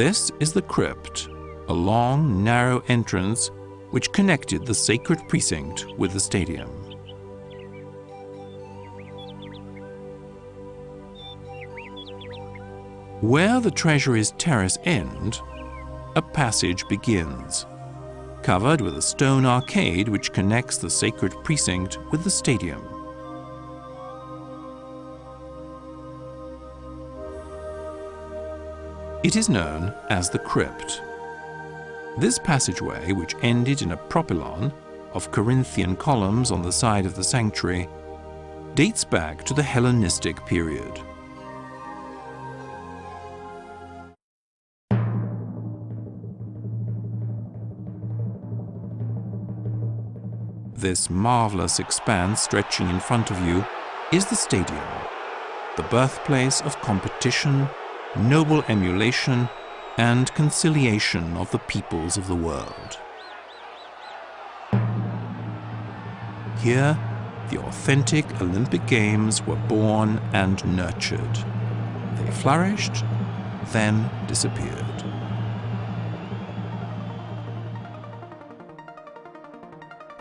This is the crypt, a long, narrow entrance which connected the sacred precinct with the stadium. Where the treasury's terrace ends, a passage begins, covered with a stone arcade which connects the sacred precinct with the stadium. It is known as the crypt. This passageway, which ended in a propylon of Corinthian columns on the side of the sanctuary, dates back to the Hellenistic period. This marvelous expanse stretching in front of you is the stadium, the birthplace of competition, noble emulation, and conciliation of the peoples of the world. Here, the authentic Olympic Games were born and nurtured. They flourished, then disappeared.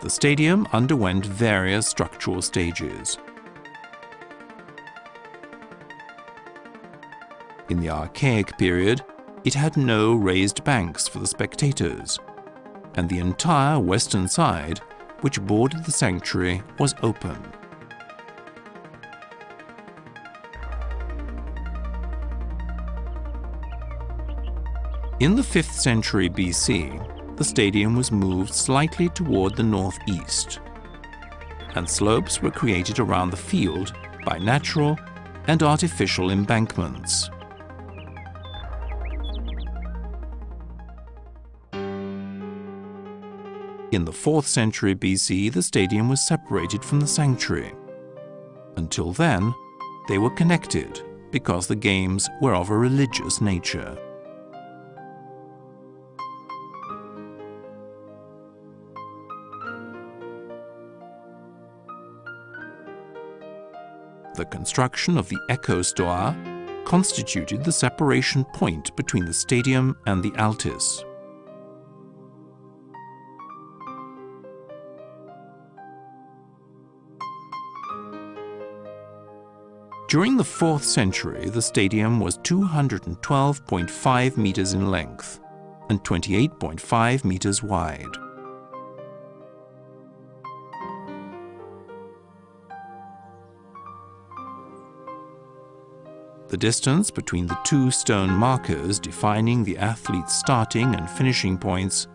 The stadium underwent various structural stages. In the archaic period, it had no raised banks for the spectators, and the entire western side, which bordered the sanctuary, was open. In the 5th century BC, the stadium was moved slightly toward the northeast, and slopes were created around the field by natural and artificial embankments. In the 4th century BC, the stadium was separated from the sanctuary. Until then, they were connected because the games were of a religious nature. The construction of the echo-stoa constituted the separation point between the stadium and the altis. During the 4th century, the stadium was 212.5 meters in length and 28.5 meters wide. The distance between the two stone markers defining the athlete's starting and finishing points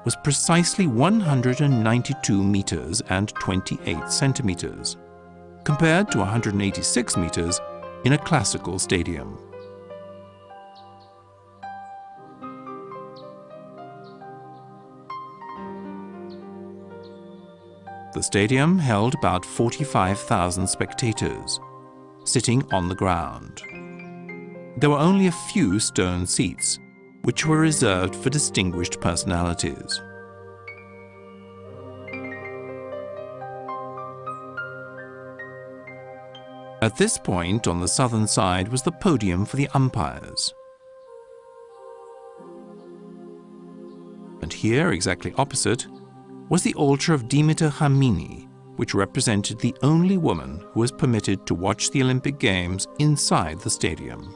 was precisely 192 meters and 28 centimeters, compared to 186 meters in a classical stadium. The stadium held about 45,000 spectators, sitting on the ground. There were only a few stone seats, which were reserved for distinguished personalities. At this point on the southern side was the podium for the umpires. And here, exactly opposite, was the altar of Demeter Hamini, which represented the only woman who was permitted to watch the Olympic Games inside the stadium.